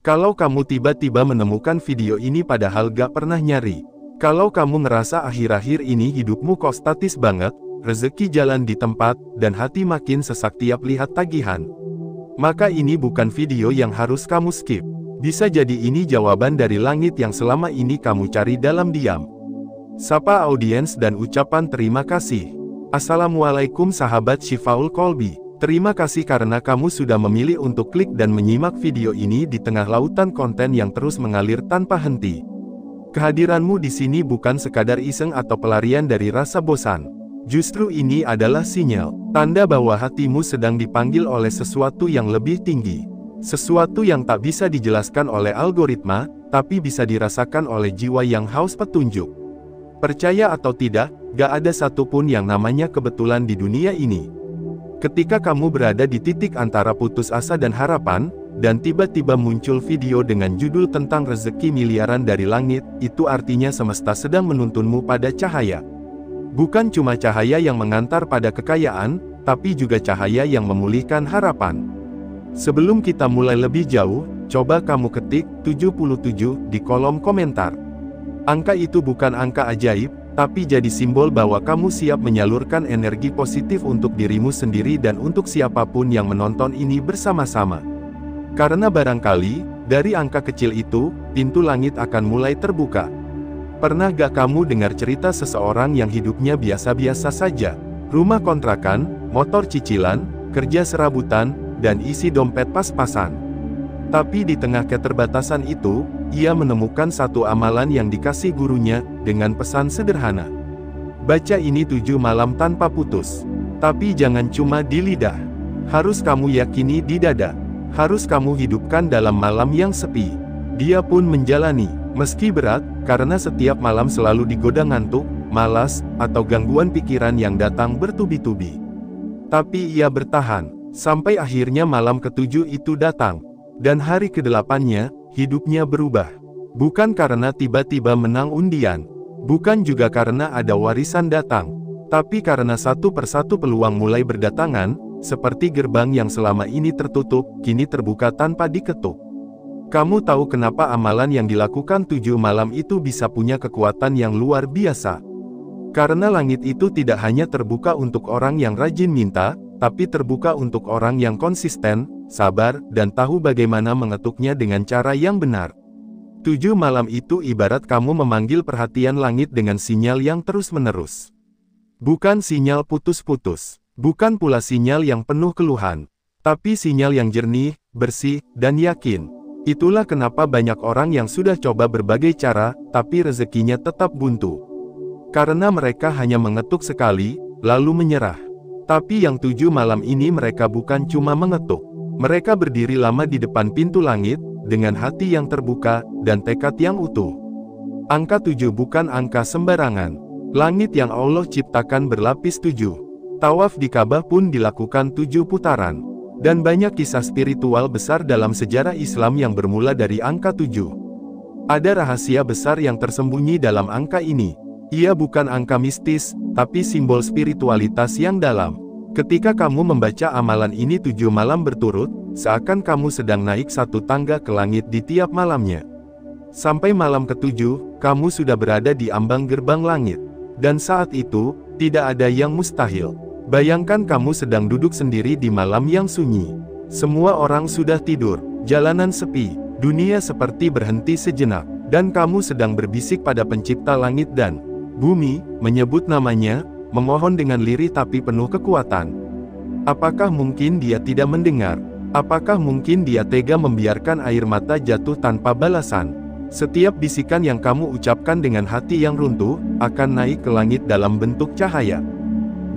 Kalau kamu tiba-tiba menemukan video ini padahal gak pernah nyari. Kalau kamu ngerasa akhir-akhir ini hidupmu kok statis banget, rezeki jalan di tempat, dan hati makin sesak tiap lihat tagihan, maka ini bukan video yang harus kamu skip. Bisa jadi ini jawaban dari langit yang selama ini kamu cari dalam diam. Sapa audiens dan ucapan terima kasih. Assalamualaikum sahabat Syifaul Kolbi. Terima kasih karena kamu sudah memilih untuk klik dan menyimak video ini di tengah lautan konten yang terus mengalir tanpa henti. Kehadiranmu di sini bukan sekadar iseng atau pelarian dari rasa bosan. Justru ini adalah sinyal, tanda bahwa hatimu sedang dipanggil oleh sesuatu yang lebih tinggi. Sesuatu yang tak bisa dijelaskan oleh algoritma, tapi bisa dirasakan oleh jiwa yang haus petunjuk. Percaya atau tidak, gak ada satupun yang namanya kebetulan di dunia ini. Ketika kamu berada di titik antara putus asa dan harapan, dan tiba-tiba muncul video dengan judul tentang rezeki miliaran dari langit, itu artinya semesta sedang menuntunmu pada cahaya. Bukan cuma cahaya yang mengantar pada kekayaan, tapi juga cahaya yang memulihkan harapan. Sebelum kita mulai lebih jauh, coba kamu ketik 77 di kolom komentar. Angka itu bukan angka ajaib, tapi jadi simbol bahwa kamu siap menyalurkan energi positif untuk dirimu sendiri dan untuk siapapun yang menonton ini bersama-sama. Karena barangkali, dari angka kecil itu, pintu langit akan mulai terbuka. Pernah gak kamu dengar cerita seseorang yang hidupnya biasa-biasa saja? Rumah kontrakan, motor cicilan, kerja serabutan, dan isi dompet pas-pasan. Tapi di tengah keterbatasan itu, ia menemukan satu amalan yang dikasih gurunya, dengan pesan sederhana. Baca ini 7 malam tanpa putus. Tapi jangan cuma di lidah. Harus kamu yakini di dada. Harus kamu hidupkan dalam malam yang sepi. Dia pun menjalani, meski berat, karena setiap malam selalu digoda ngantuk, malas, atau gangguan pikiran yang datang bertubi-tubi. Tapi ia bertahan, sampai akhirnya malam ke-7 itu datang. Dan hari ke-8-nya, hidupnya berubah. Bukan karena tiba-tiba menang undian. Bukan juga karena ada warisan datang. Tapi karena satu persatu peluang mulai berdatangan, seperti gerbang yang selama ini tertutup, kini terbuka tanpa diketuk. Kamu tahu kenapa amalan yang dilakukan 7 malam itu bisa punya kekuatan yang luar biasa? Karena langit itu tidak hanya terbuka untuk orang yang rajin minta, tapi terbuka untuk orang yang konsisten, sabar, dan tahu bagaimana mengetuknya dengan cara yang benar. 7 malam itu ibarat kamu memanggil perhatian langit dengan sinyal yang terus-menerus. Bukan sinyal putus-putus. Bukan pula sinyal yang penuh keluhan. Tapi sinyal yang jernih, bersih, dan yakin. Itulah kenapa banyak orang yang sudah coba berbagai cara, tapi rezekinya tetap buntu. Karena mereka hanya mengetuk sekali, lalu menyerah. Tapi yang 7 malam ini mereka bukan cuma mengetuk. Mereka berdiri lama di depan pintu langit, dengan hati yang terbuka, dan tekad yang utuh. Angka 7 bukan angka sembarangan. Langit yang Allah ciptakan berlapis 7. Tawaf di Ka'bah pun dilakukan 7 putaran. Dan banyak kisah spiritual besar dalam sejarah Islam yang bermula dari angka 7. Ada rahasia besar yang tersembunyi dalam angka ini. Ia bukan angka mistis, tapi simbol spiritualitas yang dalam. Ketika kamu membaca amalan ini 7 malam berturut, seakan kamu sedang naik satu tangga ke langit di tiap malamnya. Sampai malam ke-7, kamu sudah berada di ambang gerbang langit. Dan saat itu, tidak ada yang mustahil. Bayangkan kamu sedang duduk sendiri di malam yang sunyi. Semua orang sudah tidur, jalanan sepi, dunia seperti berhenti sejenak, dan kamu sedang berbisik pada pencipta langit dan bumi, menyebut namanya, memohon dengan lirih tapi penuh kekuatan. Apakah mungkin dia tidak mendengar? Apakah mungkin dia tega membiarkan air mata jatuh tanpa balasan? Setiap bisikan yang kamu ucapkan dengan hati yang runtuh, akan naik ke langit dalam bentuk cahaya.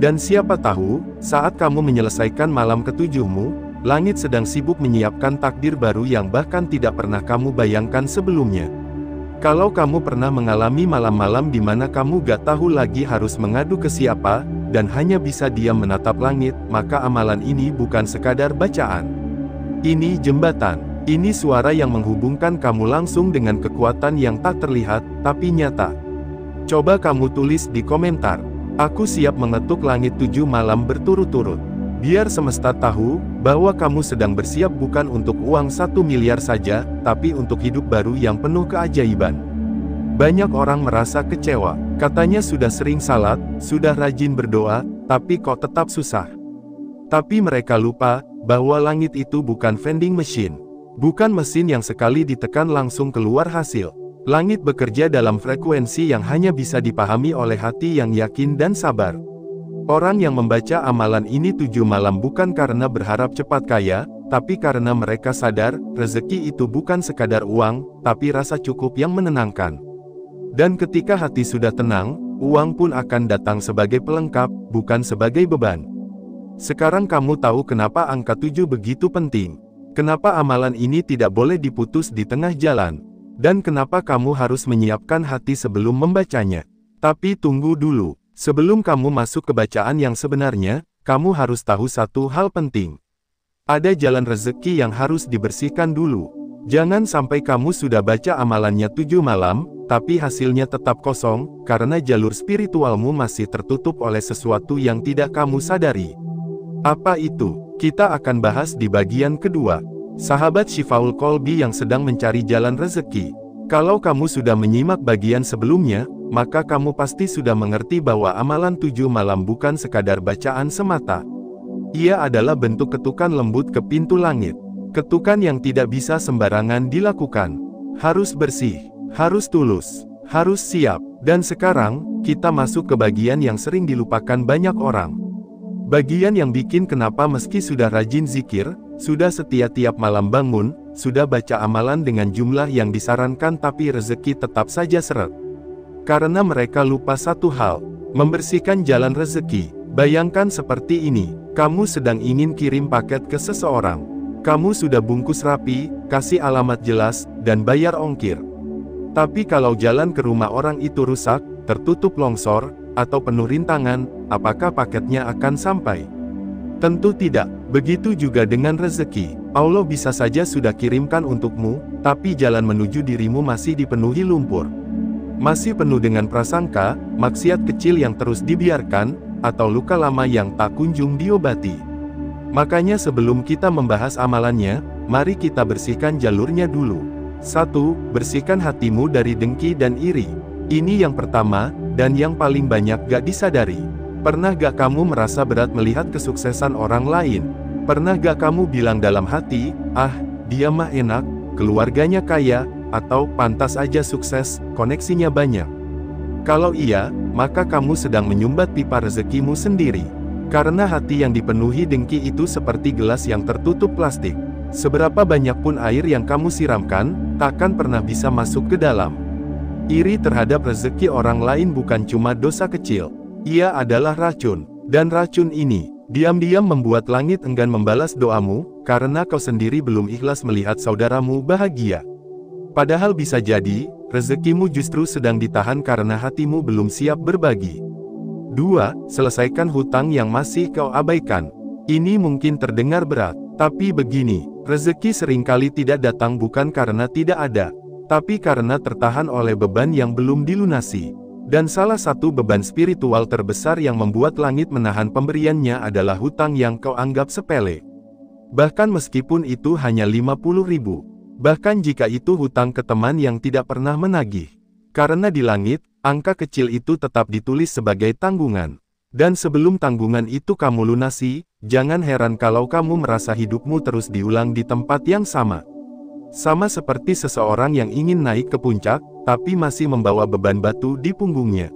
Dan siapa tahu, saat kamu menyelesaikan malam ke-7-mu, langit sedang sibuk menyiapkan takdir baru yang bahkan tidak pernah kamu bayangkan sebelumnya. Kalau kamu pernah mengalami malam-malam di mana kamu gak tahu lagi harus mengadu ke siapa, dan hanya bisa diam menatap langit, maka amalan ini bukan sekadar bacaan. Ini jembatan. Ini suara yang menghubungkan kamu langsung dengan kekuatan yang tak terlihat, tapi nyata. Coba kamu tulis di komentar. Aku siap mengetuk langit 7 malam berturut-turut. Biar semesta tahu bahwa kamu sedang bersiap bukan untuk uang 1 miliar saja, tapi untuk hidup baru yang penuh keajaiban. Banyak orang merasa kecewa, katanya sudah sering salat, sudah rajin berdoa, tapi kok tetap susah. Tapi mereka lupa bahwa langit itu bukan vending machine. Bukan mesin yang sekali ditekan langsung keluar hasil. Langit bekerja dalam frekuensi yang hanya bisa dipahami oleh hati yang yakin dan sabar. Orang yang membaca amalan ini 7 malam bukan karena berharap cepat kaya, tapi karena mereka sadar, rezeki itu bukan sekadar uang, tapi rasa cukup yang menenangkan. Dan ketika hati sudah tenang, uang pun akan datang sebagai pelengkap, bukan sebagai beban. Sekarang kamu tahu kenapa angka 7 begitu penting. Kenapa amalan ini tidak boleh diputus di tengah jalan. Dan kenapa kamu harus menyiapkan hati sebelum membacanya. Tapi tunggu dulu. Sebelum kamu masuk ke bacaan yang sebenarnya, kamu harus tahu satu hal penting. Ada jalan rezeki yang harus dibersihkan dulu. Jangan sampai kamu sudah baca amalannya 7 malam, tapi hasilnya tetap kosong, karena jalur spiritualmu masih tertutup oleh sesuatu yang tidak kamu sadari. Apa itu? Kita akan bahas di bagian kedua. Sahabat Syifaul Qalbi yang sedang mencari jalan rezeki. Kalau kamu sudah menyimak bagian sebelumnya, maka kamu pasti sudah mengerti bahwa amalan 7 malam bukan sekadar bacaan semata. Ia adalah bentuk ketukan lembut ke pintu langit. Ketukan yang tidak bisa sembarangan dilakukan. Harus bersih, harus tulus, harus siap. Dan sekarang, kita masuk ke bagian yang sering dilupakan banyak orang. Bagian yang bikin kenapa meski sudah rajin zikir, sudah setia tiap malam bangun, sudah baca amalan dengan jumlah yang disarankan tapi rezeki tetap saja seret. Karena mereka lupa satu hal, membersihkan jalan rezeki. Bayangkan seperti ini, kamu sedang ingin kirim paket ke seseorang. Kamu sudah bungkus rapi, kasih alamat jelas, dan bayar ongkir. Tapi kalau jalan ke rumah orang itu rusak, tertutup longsor, atau penuh rintangan, apakah paketnya akan sampai? Tentu tidak. Begitu juga dengan rezeki. Allah bisa saja sudah kirimkan untukmu, tapi jalan menuju dirimu masih dipenuhi lumpur. Masih penuh dengan prasangka, maksiat kecil yang terus dibiarkan, atau luka lama yang tak kunjung diobati. Makanya sebelum kita membahas amalannya, mari kita bersihkan jalurnya dulu. 1. Bersihkan hatimu dari dengki dan iri. Ini yang pertama, dan yang paling banyak gak disadari. Pernah gak kamu merasa berat melihat kesuksesan orang lain? Pernah gak kamu bilang dalam hati, ah, dia mah enak, keluarganya kaya, atau pantas aja sukses, koneksinya banyak? Kalau iya, maka kamu sedang menyumbat pipa rezekimu sendiri. Karena hati yang dipenuhi dengki itu seperti gelas yang tertutup plastik. Seberapa banyak pun air yang kamu siramkan, takkan pernah bisa masuk ke dalam. Iri terhadap rezeki orang lain bukan cuma dosa kecil. Ia adalah racun. Dan racun ini, diam-diam membuat langit enggan membalas doamu, karena kau sendiri belum ikhlas melihat saudaramu bahagia. Padahal bisa jadi, rezekimu justru sedang ditahan karena hatimu belum siap berbagi. 2. Selesaikan hutang yang masih kau abaikan. Ini mungkin terdengar berat, tapi begini, rezeki seringkali tidak datang bukan karena tidak ada, tapi karena tertahan oleh beban yang belum dilunasi. Dan salah satu beban spiritual terbesar yang membuat langit menahan pemberiannya adalah hutang yang kau anggap sepele. Bahkan meskipun itu hanya 50.000. Bahkan jika itu hutang ke teman yang tidak pernah menagih. Karena di langit, angka kecil itu tetap ditulis sebagai tanggungan. Dan sebelum tanggungan itu kamu lunasi, jangan heran kalau kamu merasa hidupmu terus diulang di tempat yang sama. Sama seperti seseorang yang ingin naik ke puncak, tapi masih membawa beban batu di punggungnya.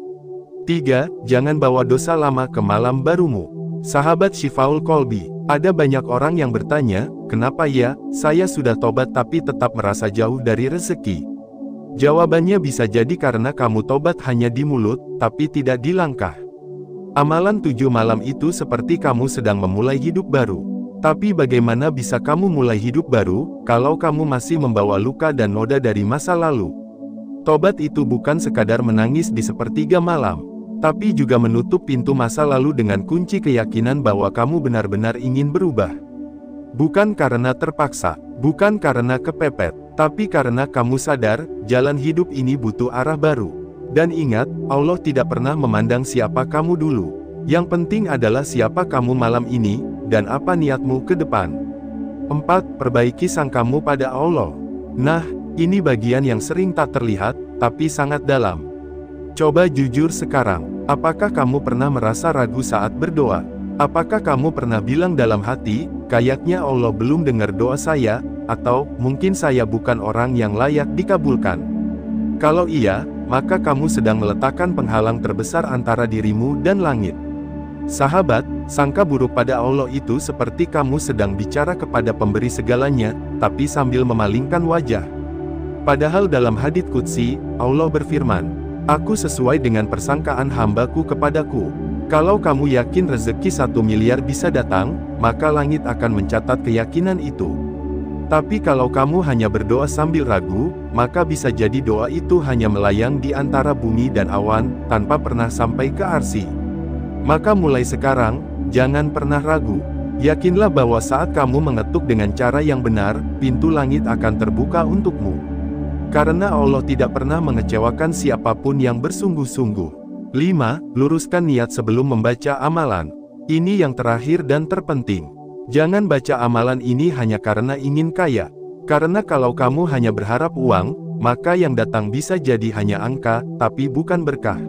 3. Jangan bawa dosa lama ke malam barumu. Sahabat Syifaul Qalbi, ada banyak orang yang bertanya, kenapa ya, saya sudah tobat tapi tetap merasa jauh dari rezeki? Jawabannya bisa jadi karena kamu tobat hanya di mulut, tapi tidak di langkah. Amalan 7 malam itu seperti kamu sedang memulai hidup baru. Tapi bagaimana bisa kamu mulai hidup baru, kalau kamu masih membawa luka dan noda dari masa lalu? Tobat itu bukan sekadar menangis di sepertiga malam, tapi juga menutup pintu masa lalu dengan kunci keyakinan bahwa kamu benar-benar ingin berubah. Bukan karena terpaksa, bukan karena kepepet, tapi karena kamu sadar, jalan hidup ini butuh arah baru. Dan ingat, Allah tidak pernah memandang siapa kamu dulu. Yang penting adalah siapa kamu malam ini, dan apa niatmu ke depan. 4. Perbaiki sangkamu pada Allah. Nah, ini bagian yang sering tak terlihat, tapi sangat dalam. Coba jujur sekarang, apakah kamu pernah merasa ragu saat berdoa? Apakah kamu pernah bilang dalam hati, kayaknya Allah belum dengar doa saya, atau mungkin saya bukan orang yang layak dikabulkan? Kalau iya, maka kamu sedang meletakkan penghalang terbesar antara dirimu dan langit. Sahabat, sangka buruk pada Allah itu seperti kamu sedang bicara kepada pemberi segalanya, tapi sambil memalingkan wajah. Padahal dalam hadits qudsi, Allah berfirman, "Aku sesuai dengan persangkaan hambaku kepadaku." Kalau kamu yakin rezeki 1 miliar bisa datang, maka langit akan mencatat keyakinan itu. Tapi kalau kamu hanya berdoa sambil ragu, maka bisa jadi doa itu hanya melayang di antara bumi dan awan, tanpa pernah sampai ke arsy. Maka mulai sekarang, jangan pernah ragu. Yakinlah bahwa saat kamu mengetuk dengan cara yang benar, pintu langit akan terbuka untukmu. Karena Allah tidak pernah mengecewakan siapapun yang bersungguh-sungguh. 5. Luruskan niat sebelum membaca amalan. Ini yang terakhir dan terpenting. Jangan baca amalan ini hanya karena ingin kaya. Karena kalau kamu hanya berharap uang, maka yang datang bisa jadi hanya angka, tapi bukan berkah.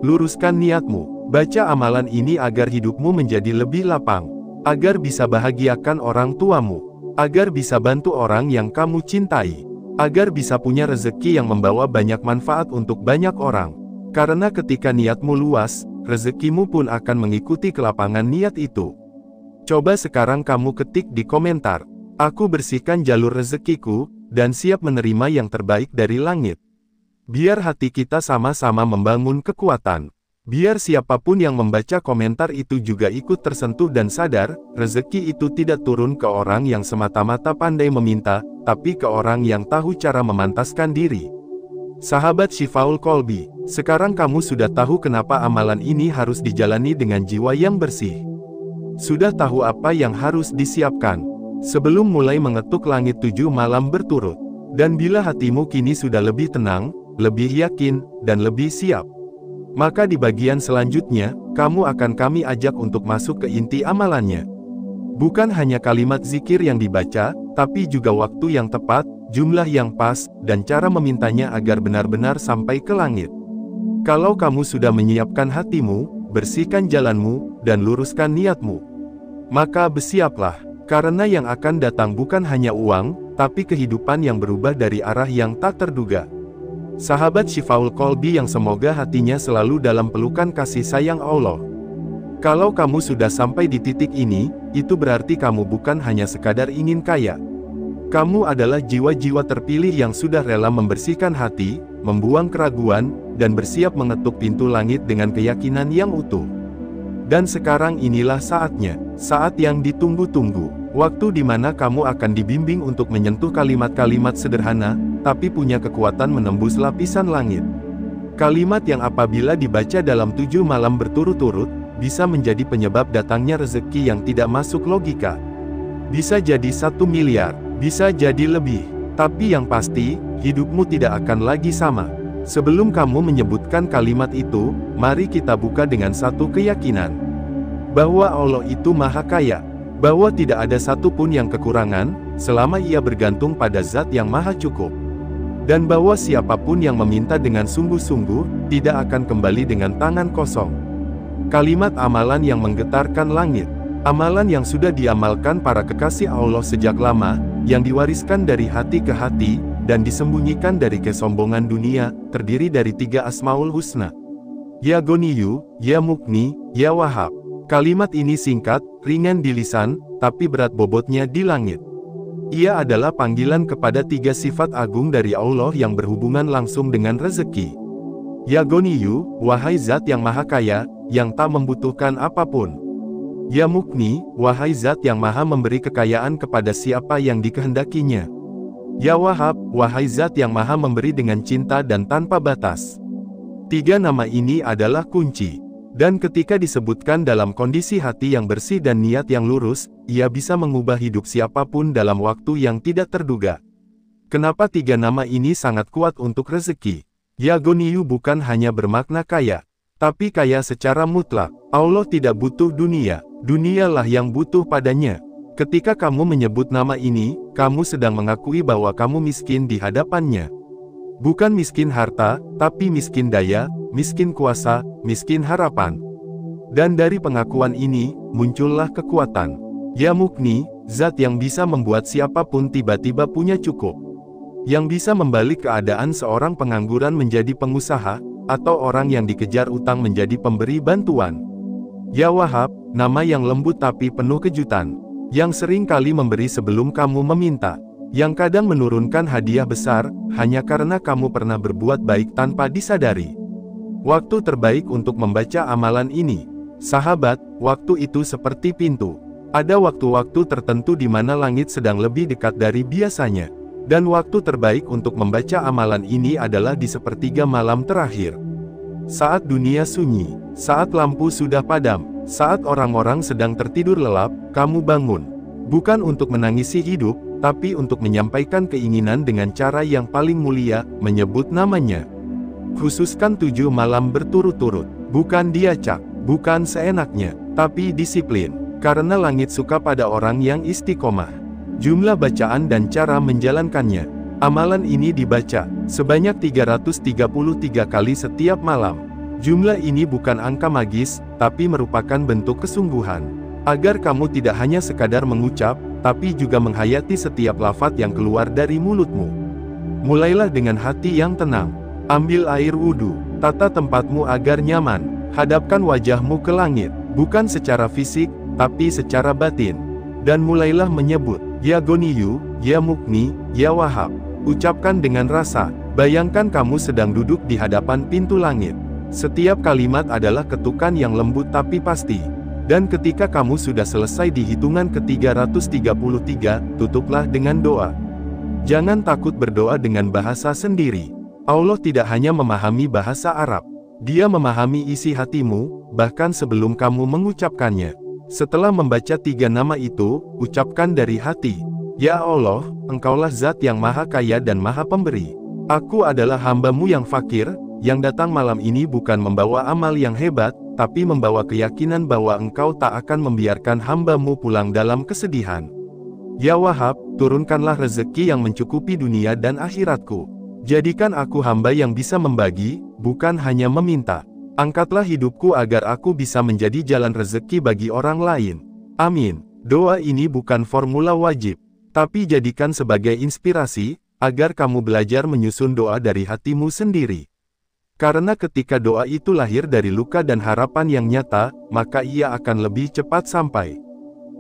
Luruskan niatmu. Baca amalan ini agar hidupmu menjadi lebih lapang. Agar bisa bahagiakan orang tuamu. Agar bisa bantu orang yang kamu cintai. Agar bisa punya rezeki yang membawa banyak manfaat untuk banyak orang. Karena ketika niatmu luas, rezekimu pun akan mengikuti kelapangan niat itu. Coba sekarang kamu ketik di komentar, "Aku bersihkan jalur rezekiku, dan siap menerima yang terbaik dari langit." Biar hati kita sama-sama membangun kekuatan. Biar siapapun yang membaca komentar itu juga ikut tersentuh dan sadar, rezeki itu tidak turun ke orang yang semata-mata pandai meminta, tapi ke orang yang tahu cara memantaskan diri. Sahabat Syifaul Qalbi, sekarang kamu sudah tahu kenapa amalan ini harus dijalani dengan jiwa yang bersih. Sudah tahu apa yang harus disiapkan sebelum mulai mengetuk langit 7 malam berturut. Dan bila hatimu kini sudah lebih tenang, lebih yakin, dan lebih siap, maka di bagian selanjutnya, kamu akan kami ajak untuk masuk ke inti amalannya. Bukan hanya kalimat zikir yang dibaca, tapi juga waktu yang tepat, jumlah yang pas, dan cara memintanya agar benar-benar sampai ke langit. Kalau kamu sudah menyiapkan hatimu, bersihkan jalanmu, dan luruskan niatmu, maka bersiaplah, karena yang akan datang bukan hanya uang, tapi kehidupan yang berubah dari arah yang tak terduga. Sahabat Syifaul Qalbi yang semoga hatinya selalu dalam pelukan kasih sayang Allah. Kalau kamu sudah sampai di titik ini, itu berarti kamu bukan hanya sekadar ingin kaya. Kamu adalah jiwa-jiwa terpilih yang sudah rela membersihkan hati, membuang keraguan, dan bersiap mengetuk pintu langit dengan keyakinan yang utuh. Dan sekarang inilah saatnya, saat yang ditunggu-tunggu, waktu di mana kamu akan dibimbing untuk menyentuh kalimat-kalimat sederhana, tapi punya kekuatan menembus lapisan langit. Kalimat yang apabila dibaca dalam 7 malam berturut-turut, bisa menjadi penyebab datangnya rezeki yang tidak masuk logika. Bisa jadi 1 miliar, bisa jadi lebih, tapi yang pasti, hidupmu tidak akan lagi sama. Sebelum kamu menyebutkan kalimat itu, mari kita buka dengan satu keyakinan. Bahwa Allah itu Maha Kaya. Bahwa tidak ada satupun yang kekurangan, selama ia bergantung pada Zat yang Maha Cukup. Dan bahwa siapapun yang meminta dengan sungguh-sungguh, tidak akan kembali dengan tangan kosong. Kalimat amalan yang menggetarkan langit. Amalan yang sudah diamalkan para kekasih Allah sejak lama, yang diwariskan dari hati ke hati, dan disembunyikan dari kesombongan dunia, terdiri dari 3 Asmaul Husna. Ya Ghaniyu, Ya Mughni, Ya Wahhab. Kalimat ini singkat, ringan di lisan, tapi berat bobotnya di langit. Ia adalah panggilan kepada 3 sifat agung dari Allah yang berhubungan langsung dengan rezeki. Ya Ghaniyu, wahai Zat yang Maha Kaya, yang tak membutuhkan apapun. Ya Mughni, wahai Zat yang Maha memberi kekayaan kepada siapa yang dikehendakinya. Ya Wahhab, wahai Zat yang Maha memberi dengan cinta dan tanpa batas. 3 nama ini adalah kunci. Dan ketika disebutkan dalam kondisi hati yang bersih dan niat yang lurus, ia bisa mengubah hidup siapapun dalam waktu yang tidak terduga. Kenapa 3 nama ini sangat kuat untuk rezeki? Ya Ghaniyu bukan hanya bermakna kaya, tapi kaya secara mutlak. Allah tidak butuh dunia, dunialah yang butuh padanya. Ketika kamu menyebut nama ini, kamu sedang mengakui bahwa kamu miskin di hadapannya. Bukan miskin harta, tapi miskin daya, miskin kuasa, miskin harapan. Dan dari pengakuan ini, muncullah kekuatan. Ya Mukni, zat yang bisa membuat siapapun tiba-tiba punya cukup. Yang bisa membalik keadaan seorang pengangguran menjadi pengusaha, atau orang yang dikejar utang menjadi pemberi bantuan. Ya Wahab, nama yang lembut tapi penuh kejutan. Yang sering kali memberi sebelum kamu meminta. Yang kadang menurunkan hadiah besar, hanya karena kamu pernah berbuat baik tanpa disadari. Waktu terbaik untuk membaca amalan ini. Sahabat, waktu itu seperti pintu. Ada waktu-waktu tertentu di mana langit sedang lebih dekat dari biasanya. Dan waktu terbaik untuk membaca amalan ini adalah di sepertiga malam terakhir. Saat dunia sunyi, saat lampu sudah padam, saat orang-orang sedang tertidur lelap, kamu bangun. Bukan untuk menangisi hidup, tapi untuk menyampaikan keinginan dengan cara yang paling mulia, menyebut namanya. Khususkan 7 malam berturut-turut, bukan diacak, bukan seenaknya, tapi disiplin. Karena langit suka pada orang yang istiqomah. Jumlah bacaan dan cara menjalankannya. Amalan ini dibaca sebanyak 333 kali setiap malam. Jumlah ini bukan angka magis, tapi merupakan bentuk kesungguhan. Agar kamu tidak hanya sekadar mengucap, tapi juga menghayati setiap lafaz yang keluar dari mulutmu. Mulailah dengan hati yang tenang. Ambil air wudhu, tata tempatmu agar nyaman. Hadapkan wajahmu ke langit, bukan secara fisik, tapi secara batin. Dan mulailah menyebut, Ya Goniyu, Ya Mukni, Ya Wahab. Ucapkan dengan rasa. Bayangkan kamu sedang duduk di hadapan pintu langit. Setiap kalimat adalah ketukan yang lembut tapi pasti. Dan ketika kamu sudah selesai di hitungan ke-333, tutuplah dengan doa. Jangan takut berdoa dengan bahasa sendiri. Allah tidak hanya memahami bahasa Arab. Dia memahami isi hatimu, bahkan sebelum kamu mengucapkannya. Setelah membaca 3 nama itu, ucapkan dari hati. Ya Allah, Engkaulah zat yang maha kaya dan maha pemberi. Aku adalah hamba-Mu yang fakir, yang datang malam ini bukan membawa amal yang hebat, tapi membawa keyakinan bahwa Engkau tak akan membiarkan hamba-Mu pulang dalam kesedihan. Ya Wahab, turunkanlah rezeki yang mencukupi dunia dan akhiratku. Jadikan aku hamba yang bisa membagi, bukan hanya meminta. Angkatlah hidupku agar aku bisa menjadi jalan rezeki bagi orang lain. Amin. Doa ini bukan formula wajib, tapi jadikan sebagai inspirasi, agar kamu belajar menyusun doa dari hatimu sendiri. Karena ketika doa itu lahir dari luka dan harapan yang nyata, maka ia akan lebih cepat sampai.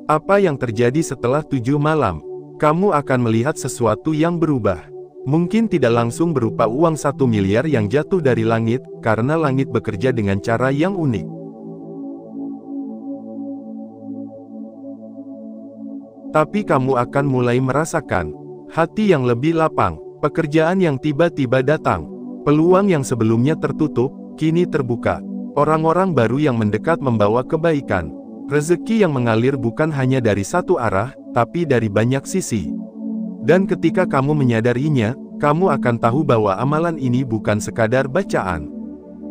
Apa yang terjadi setelah 7 malam? Kamu akan melihat sesuatu yang berubah. Mungkin tidak langsung berupa uang 1 miliar yang jatuh dari langit, karena langit bekerja dengan cara yang unik. Tapi kamu akan mulai merasakan hati yang lebih lapang, pekerjaan yang tiba-tiba datang, peluang yang sebelumnya tertutup, kini terbuka, orang-orang baru yang mendekat membawa kebaikan, rezeki yang mengalir bukan hanya dari satu arah, tapi dari banyak sisi. Dan ketika kamu menyadarinya, kamu akan tahu bahwa amalan ini bukan sekadar bacaan,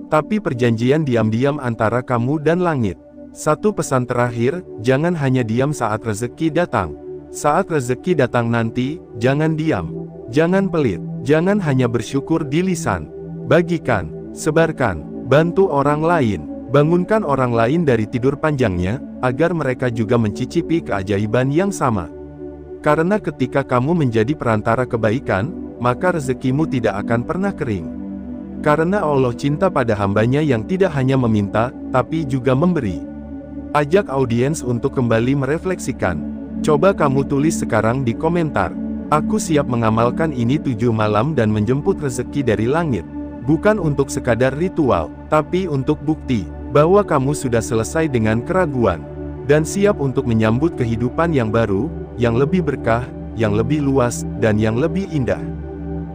tapi perjanjian diam-diam antara kamu dan langit. Satu pesan terakhir, jangan hanya diam saat rezeki datang. Saat rezeki datang nanti, jangan diam. Jangan pelit. Jangan hanya bersyukur di lisan. Bagikan, sebarkan, bantu orang lain. Bangunkan orang lain dari tidur panjangnya, agar mereka juga mencicipi keajaiban yang sama. Karena ketika kamu menjadi perantara kebaikan, maka rezekimu tidak akan pernah kering. Karena Allah cinta pada hambanya yang tidak hanya meminta, tapi juga memberi. Ajak audiens untuk kembali merefleksikan. Coba kamu tulis sekarang di komentar. Aku siap mengamalkan ini 7 malam dan menjemput rezeki dari langit. Bukan untuk sekadar ritual, tapi untuk bukti bahwa kamu sudah selesai dengan keraguan. Dan siap untuk menyambut kehidupan yang baru, yang lebih berkah, yang lebih luas, dan yang lebih indah.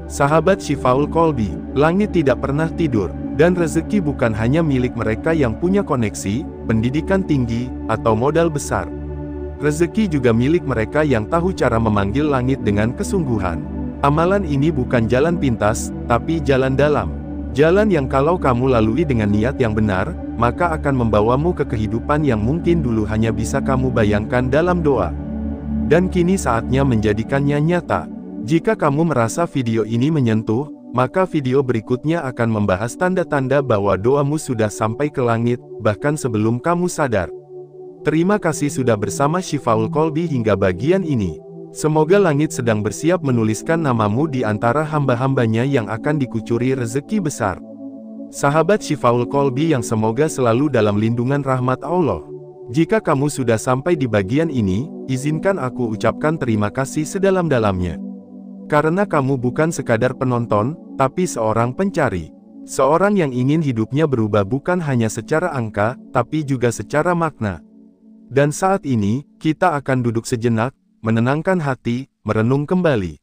Sahabat Syifaul Qalbi, langit tidak pernah tidur, dan rezeki bukan hanya milik mereka yang punya koneksi, pendidikan tinggi, atau modal besar. Rezeki juga milik mereka yang tahu cara memanggil langit dengan kesungguhan. Amalan ini bukan jalan pintas, tapi jalan dalam. Jalan yang kalau kamu lalui dengan niat yang benar, maka akan membawamu ke kehidupan yang mungkin dulu hanya bisa kamu bayangkan dalam doa. Dan kini saatnya menjadikannya nyata. Jika kamu merasa video ini menyentuh, maka video berikutnya akan membahas tanda-tanda bahwa doamu sudah sampai ke langit, bahkan sebelum kamu sadar. Terima kasih sudah bersama Syifaul Qalbi hingga bagian ini. Semoga langit sedang bersiap menuliskan namamu di antara hamba-hambanya yang akan dikucuri rezeki besar. Sahabat Syifaul Qalbi yang semoga selalu dalam lindungan rahmat Allah. Jika kamu sudah sampai di bagian ini, izinkan aku ucapkan terima kasih sedalam-dalamnya. Karena kamu bukan sekadar penonton, tapi seorang pencari. Seorang yang ingin hidupnya berubah bukan hanya secara angka, tapi juga secara makna. Dan saat ini, kita akan duduk sejenak, menenangkan hati, merenung kembali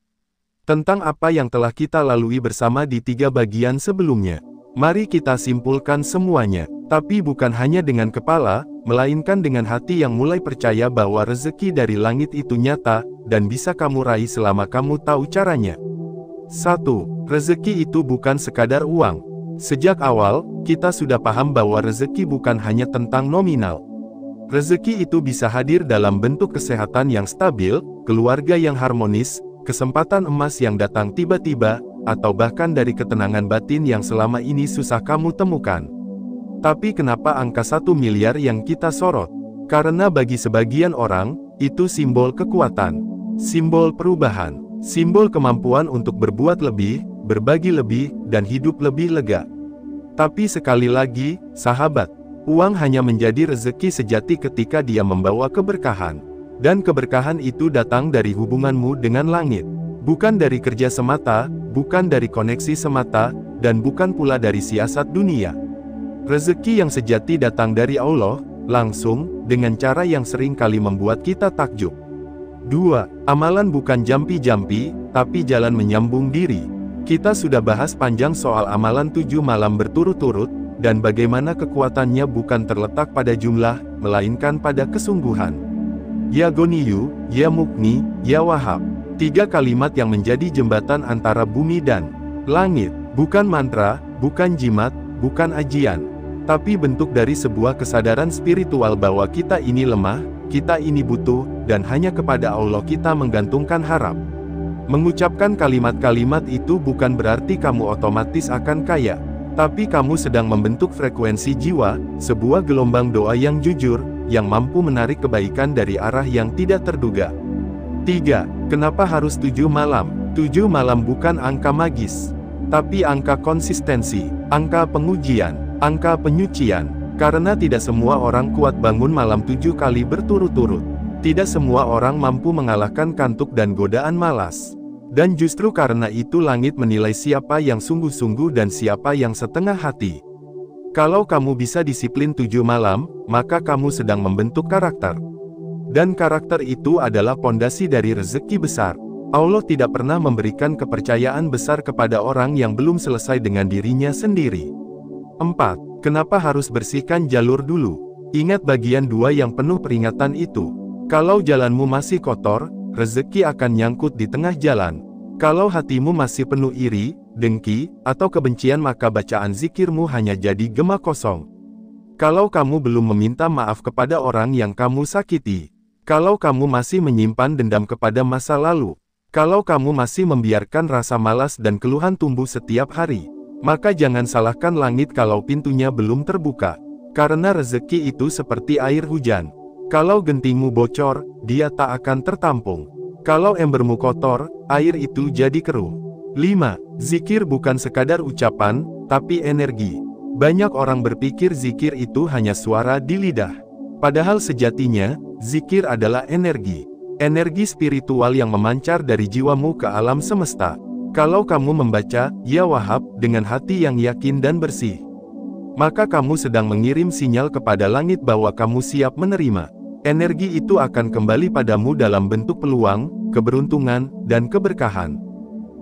tentang apa yang telah kita lalui bersama di 3 bagian sebelumnya. Mari kita simpulkan semuanya, tapi bukan hanya dengan kepala, melainkan dengan hati yang mulai percaya bahwa rezeki dari langit itu nyata, dan bisa kamu raih selama kamu tahu caranya. 1. Rezeki itu bukan sekadar uang. Sejak awal, kita sudah paham bahwa rezeki bukan hanya tentang nominal. Rezeki itu bisa hadir dalam bentuk kesehatan yang stabil, keluarga yang harmonis, kesempatan emas yang datang tiba-tiba, atau bahkan dari ketenangan batin yang selama ini susah kamu temukan. Tapi kenapa angka 1 miliar yang kita sorot? Karena bagi sebagian orang, itu simbol kekuatan, simbol perubahan, simbol kemampuan untuk berbuat lebih, berbagi lebih, dan hidup lebih lega. Tapi sekali lagi, sahabat, uang hanya menjadi rezeki sejati ketika dia membawa keberkahan. Dan keberkahan itu datang dari hubunganmu dengan langit. Bukan dari kerja semata, bukan dari koneksi semata, dan bukan pula dari siasat dunia. Rezeki yang sejati datang dari Allah, langsung, dengan cara yang sering kali membuat kita takjub. 2. Amalan bukan jampi-jampi, tapi jalan menyambung diri. Kita sudah bahas panjang soal amalan 7 malam berturut-turut, dan bagaimana kekuatannya bukan terletak pada jumlah, melainkan pada kesungguhan. Ya Goniyu, Ya Mukni, Ya Wahab. 3 kalimat yang menjadi jembatan antara bumi dan langit. Bukan mantra, bukan jimat, bukan ajian. Tapi bentuk dari sebuah kesadaran spiritual bahwa kita ini lemah, kita ini butuh, dan hanya kepada Allah kita menggantungkan harap. Mengucapkan kalimat-kalimat itu bukan berarti kamu otomatis akan kaya. Tapi kamu sedang membentuk frekuensi jiwa, sebuah gelombang doa yang jujur, yang mampu menarik kebaikan dari arah yang tidak terduga. 3. Kenapa harus 7 malam? 7 malam bukan angka magis, tapi angka konsistensi, angka pengujian, angka penyucian. Karena tidak semua orang kuat bangun malam 7 kali berturut-turut. Tidak semua orang mampu mengalahkan kantuk dan godaan malas. Dan justru karena itu langit menilai siapa yang sungguh-sungguh dan siapa yang setengah hati. Kalau kamu bisa disiplin 7 malam, maka kamu sedang membentuk karakter. Dan karakter itu adalah pondasi dari rezeki besar. Allah tidak pernah memberikan kepercayaan besar kepada orang yang belum selesai dengan dirinya sendiri. 4. Kenapa harus bersihkan jalur dulu? Ingat bagian 2 yang penuh peringatan itu. Kalau jalanmu masih kotor, rezeki akan nyangkut di tengah jalan. Kalau hatimu masih penuh iri, dengki, atau kebencian maka bacaan zikirmu hanya jadi gema kosong. Kalau kamu belum meminta maaf kepada orang yang kamu sakiti. Kalau kamu masih menyimpan dendam kepada masa lalu. Kalau kamu masih membiarkan rasa malas dan keluhan tumbuh setiap hari. Maka jangan salahkan langit kalau pintunya belum terbuka. Karena rezeki itu seperti air hujan. Kalau gentingmu bocor, dia tak akan tertampung. Kalau embermu kotor, air itu jadi keruh. 5. Zikir bukan sekadar ucapan, tapi energi. Banyak orang berpikir zikir itu hanya suara di lidah. Padahal sejatinya, zikir adalah energi. Energi spiritual yang memancar dari jiwamu ke alam semesta. Kalau kamu membaca, Ya Wahab, dengan hati yang yakin dan bersih, maka kamu sedang mengirim sinyal kepada langit bahwa kamu siap menerima. Energi itu akan kembali padamu dalam bentuk peluang, keberuntungan, dan keberkahan.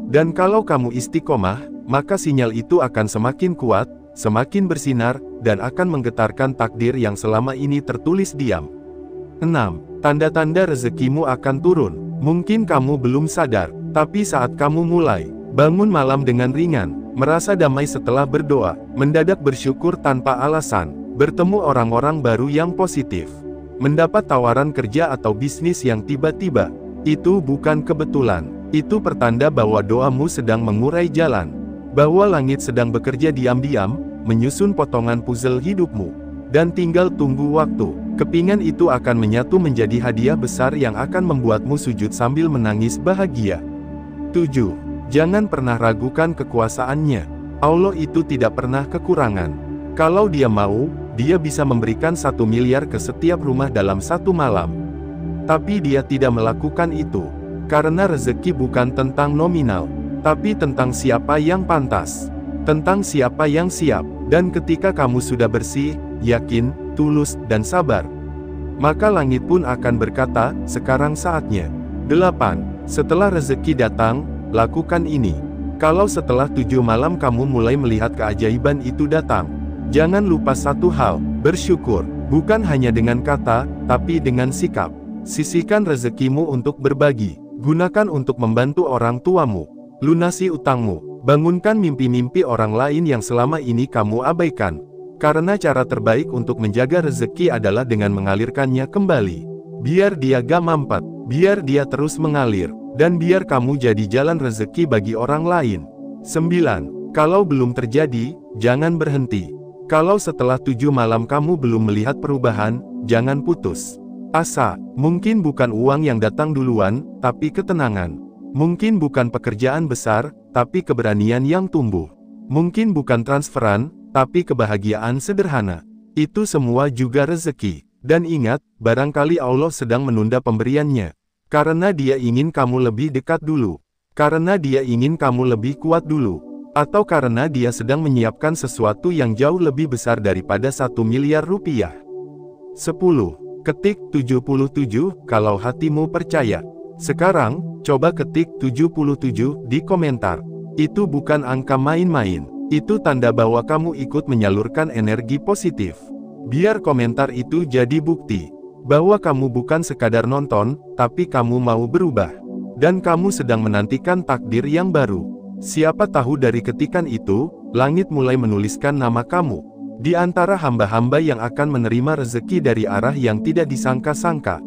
Dan kalau kamu istiqomah, maka sinyal itu akan semakin kuat, semakin bersinar, dan akan menggetarkan takdir yang selama ini tertulis diam. 6. Tanda-tanda rezekimu akan turun. Mungkin kamu belum sadar, tapi saat kamu mulai bangun malam dengan ringan, merasa damai setelah berdoa, mendadak bersyukur tanpa alasan, bertemu orang-orang baru yang positif, mendapat tawaran kerja atau bisnis yang tiba-tiba. Itu bukan kebetulan, itu pertanda bahwa doamu sedang mengurai jalan, bahwa langit sedang bekerja diam-diam, menyusun potongan puzzle hidupmu, dan tinggal tunggu waktu. Kepingan itu akan menyatu menjadi hadiah besar yang akan membuatmu sujud sambil menangis bahagia. 7. Jangan pernah ragukan kekuasaannya. Allah itu tidak pernah kekurangan. Kalau Dia mau, Dia bisa memberikan 1 miliar ke setiap rumah dalam satu malam. Tapi Dia tidak melakukan itu. Karena rezeki bukan tentang nominal, tapi tentang siapa yang pantas. Tentang siapa yang siap. Dan ketika kamu sudah bersih, yakin, tulus, dan sabar, maka langit pun akan berkata, sekarang saatnya. 8. Setelah rezeki datang, lakukan ini. Kalau setelah 7 malam kamu mulai melihat keajaiban itu datang, jangan lupa satu hal, bersyukur, bukan hanya dengan kata, tapi dengan sikap. Sisihkan rezekimu untuk berbagi, gunakan untuk membantu orang tuamu, lunasi utangmu, bangunkan mimpi-mimpi orang lain yang selama ini kamu abaikan. Karena cara terbaik untuk menjaga rezeki adalah dengan mengalirkannya kembali. Biar dia gak mampet, biar dia terus mengalir, dan biar kamu jadi jalan rezeki bagi orang lain. 9. Kalau belum terjadi, jangan berhenti. Kalau setelah 7 malam kamu belum melihat perubahan, jangan putus asa. Mungkin bukan uang yang datang duluan, tapi ketenangan. Mungkin bukan pekerjaan besar, tapi keberanian yang tumbuh. Mungkin bukan transferan, tapi kebahagiaan sederhana. Itu semua juga rezeki. Dan ingat, barangkali Allah sedang menunda pemberiannya. Karena Dia ingin kamu lebih dekat dulu. Karena Dia ingin kamu lebih kuat dulu. Atau karena Dia sedang menyiapkan sesuatu yang jauh lebih besar daripada 1 miliar rupiah. 10. Ketik 77 kalau hatimu percaya. Sekarang, coba ketik 77 di komentar. Itu bukan angka main-main. Itu tanda bahwa kamu ikut menyalurkan energi positif. Biar komentar itu jadi bukti bahwa kamu bukan sekadar nonton, tapi kamu mau berubah. Dan kamu sedang menantikan takdir yang baru. Siapa tahu dari ketikan itu, langit mulai menuliskan nama kamu di antara hamba-hamba yang akan menerima rezeki dari arah yang tidak disangka-sangka.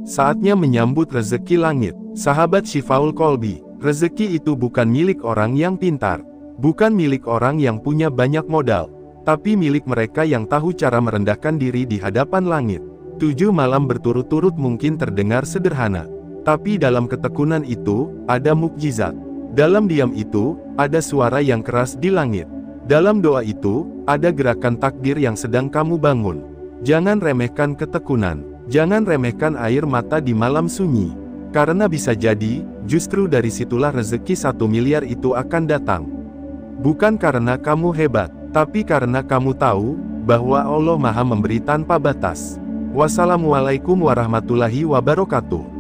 Saatnya menyambut rezeki langit. Sahabat Syifaul Kolbi, rezeki itu bukan milik orang yang pintar, bukan milik orang yang punya banyak modal, tapi milik mereka yang tahu cara merendahkan diri di hadapan langit. 7 malam berturut-turut mungkin terdengar sederhana, tapi dalam ketekunan itu, ada mukjizat. Dalam diam itu, ada suara yang keras di langit. Dalam doa itu, ada gerakan takdir yang sedang kamu bangun. Jangan remehkan ketekunan. Jangan remehkan air mata di malam sunyi. Karena bisa jadi, justru dari situlah rezeki 1 miliar itu akan datang. Bukan karena kamu hebat, tapi karena kamu tahu bahwa Allah Maha Memberi tanpa batas. Wassalamualaikum warahmatullahi wabarakatuh.